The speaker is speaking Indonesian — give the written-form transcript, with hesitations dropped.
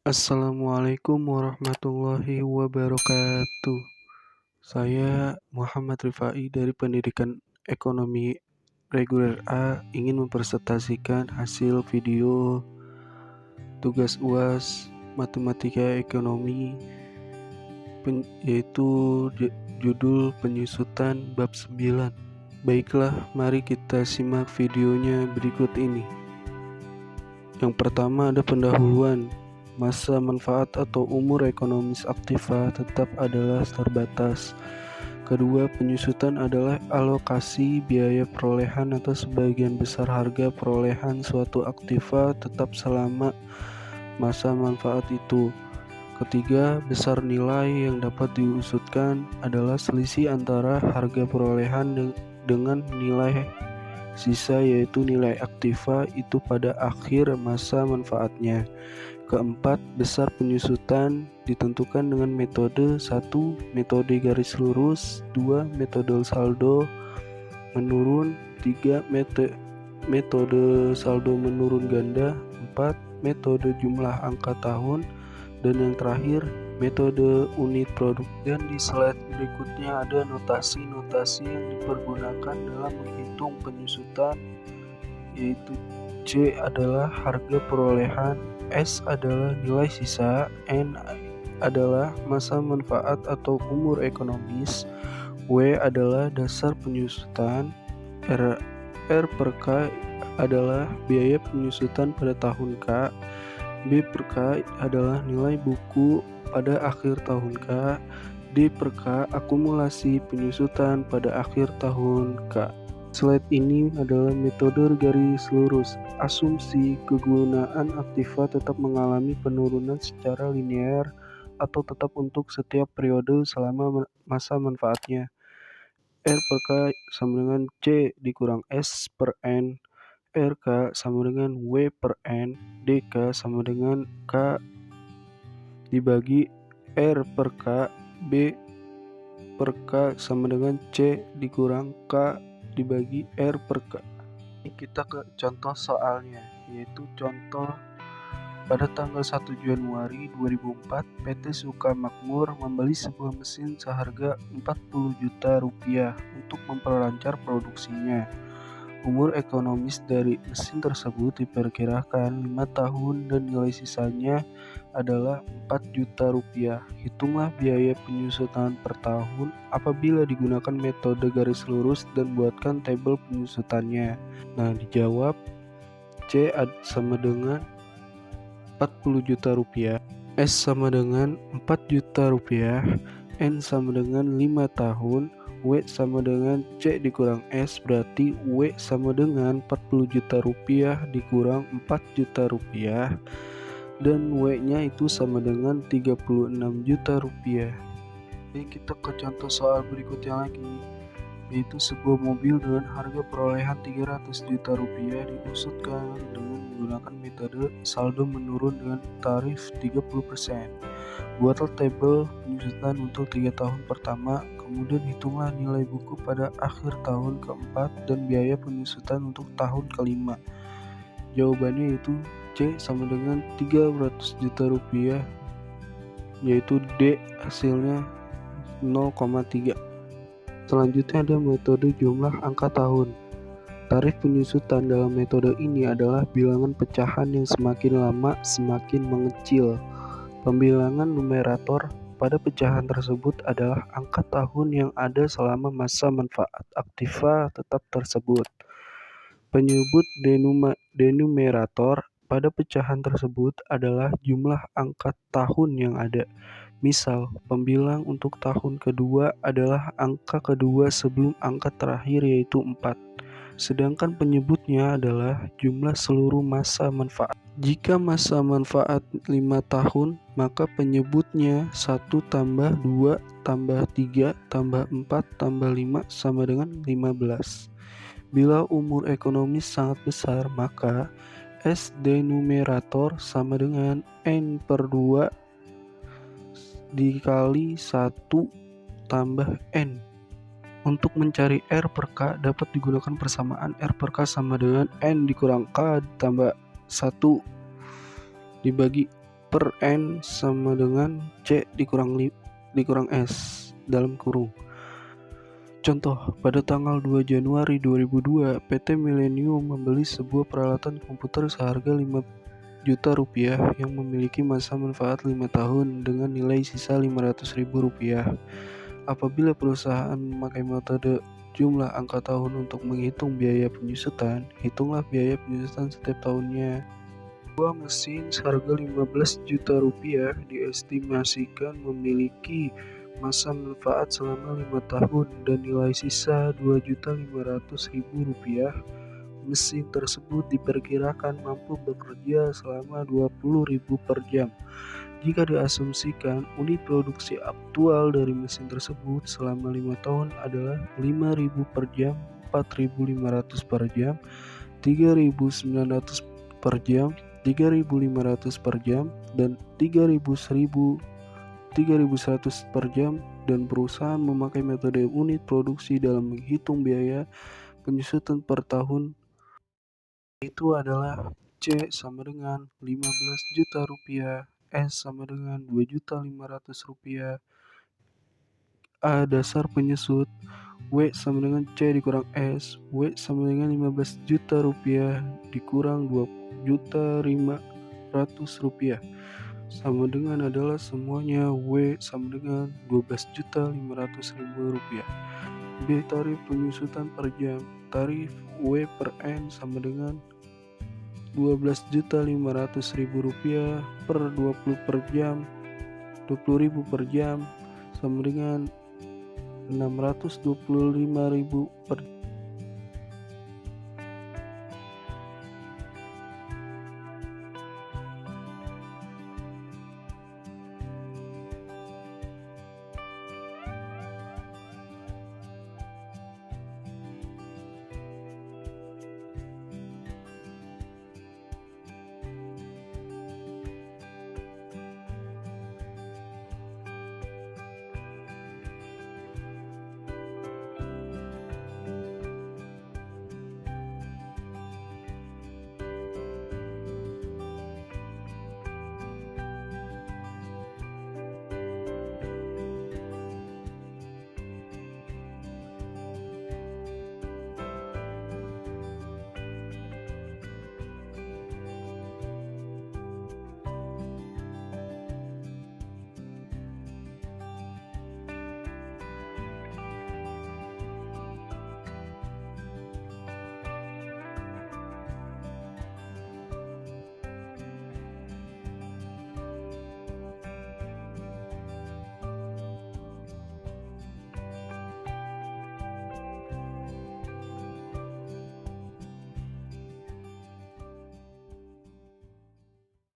Assalamualaikum warahmatullahi wabarakatuh. Saya Muhammad Rifai dari Pendidikan Ekonomi Reguler A ingin mempresentasikan hasil video tugas UAS Matematika Ekonomi yaitu judul penyusutan bab 9. Baiklah, mari kita simak videonya berikut ini. Yang pertama ada pendahuluan. Masa manfaat atau umur ekonomis aktiva tetap adalah terbatas. Kedua, penyusutan adalah alokasi biaya perolehan atau sebagian besar harga perolehan suatu aktiva tetap selama masa manfaat itu. Ketiga, besar nilai yang dapat diusutkan adalah selisih antara harga perolehan dengan nilai sisa, yaitu nilai aktiva itu pada akhir masa manfaatnya. Keempat, besar penyusutan ditentukan dengan metode 1. Metode garis lurus, 2. Metode saldo menurun, 3. Metode saldo menurun ganda, 4. Metode jumlah angka tahun, dan yang terakhir metode unit produk. Dan di slide berikutnya ada notasi-notasi yang dipergunakan dalam menghitung penyusutan, yaitu C adalah harga perolehan, S adalah nilai sisa, N adalah masa manfaat atau umur ekonomis, W adalah dasar penyusutan, R per K adalah biaya penyusutan pada tahun K, B per K adalah nilai buku pada akhir tahun K, D per K akumulasi penyusutan pada akhir tahun K. Slide ini adalah metode garis lurus. Asumsi kegunaan aktiva tetap mengalami penurunan secara linear atau tetap untuk setiap periode selama masa manfaatnya. R per K sama dengan C dikurang S per N, RK sama dengan W per N, DK sama dengan K dibagi R per K, B per K sama dengan C dikurang K dibagi R per K. Kita ke contoh soalnya, yaitu contoh pada tanggal 1 Januari 2004 PT Suka Makmur membeli sebuah mesin seharga 40 juta rupiah untuk memperlancar produksinya. Umur ekonomis dari mesin tersebut diperkirakan 5 tahun dan nilai sisanya adalah 4 juta rupiah. Hitunglah biaya penyusutan per tahun apabila digunakan metode garis lurus dan buatkan tabel penyusutannya. Nah, dijawab C sama dengan 40 juta rupiah, S sama dengan 4 juta rupiah, N sama dengan 5 tahun, W sama dengan C dikurang S, berarti W sama dengan 40 juta rupiah dikurang 4 juta rupiah, dan W nya itu sama dengan 36 juta rupiah. Jadi kita ke contoh soal berikutnya lagi, yaitu sebuah mobil dengan harga perolehan 300 juta rupiah diusutkan dengan menggunakan metode saldo menurun dengan tarif 30%. Buatlah tabel penyusutan untuk 3 tahun pertama, kemudian hitunglah nilai buku pada akhir tahun keempat dan biaya penyusutan untuk tahun kelima. Jawabannya itu C sama dengan 300 juta rupiah, yaitu D hasilnya 0,3. Selanjutnya ada metode jumlah angka tahun. Tarif penyusutan dalam metode ini adalah bilangan pecahan yang semakin lama semakin mengecil. Pembilangan numerator pada pecahan tersebut adalah angka tahun yang ada selama masa manfaat aktiva tetap tersebut. Penyebut denumerator pada pecahan tersebut adalah jumlah angka tahun yang ada. Misal, pembilang untuk tahun kedua adalah angka kedua sebelum angka terakhir, yaitu 4. Sedangkan penyebutnya adalah jumlah seluruh masa manfaat. Jika masa manfaat 5 tahun, maka penyebutnya 1 tambah 2 tambah 3 tambah 4 tambah 5 sama dengan 15. Bila umur ekonomis sangat besar, maka S denumerator sama dengan N per 2 dikali 1 tambah N. Untuk mencari R per K dapat digunakan persamaan R per K sama dengan N dikurang K ditambah 1 dibagi per N sama dengan C dikurang S dalam kurung. Contoh, pada tanggal 2 Januari 2002, PT Millennium membeli sebuah peralatan komputer seharga 5 juta rupiah yang memiliki masa manfaat 5 tahun dengan nilai sisa 500 ribu rupiah. Apabila perusahaan memakai metode jumlah angka tahun untuk menghitung biaya penyusutan, hitunglah biaya penyusutan setiap tahunnya. Sebuah mesin seharga 15 juta rupiah diestimasikan memiliki masa manfaat selama 5 tahun dan nilai sisa 2.500.000 rupiah. Mesin tersebut diperkirakan mampu bekerja selama 20.000 per jam. Jika diasumsikan unit produksi aktual dari mesin tersebut selama 5 tahun adalah 5.000 per jam, 4.500 per jam, 3.900 per jam, 3.500 per jam, dan 3.100 per jam, dan perusahaan memakai metode unit produksi dalam menghitung biaya penyusutan per tahun, itu adalah C sama dengan 15 juta rupiah, S sama dengan 2.500.000 rupiah, A dasar penyusut, W sama dengan C dikurang S, W sama dengan 15 juta rupiah dikurang 2.500.000 rupiah, sama dengan adalah semuanya W sama dengan 12.500.000 rupiah. B. Tarif penyusutan per jam. Tarif W per N sama dengan 12.500.000 rupiah per 20 per jam, 20.000 per jam, sama dengan 625.000 per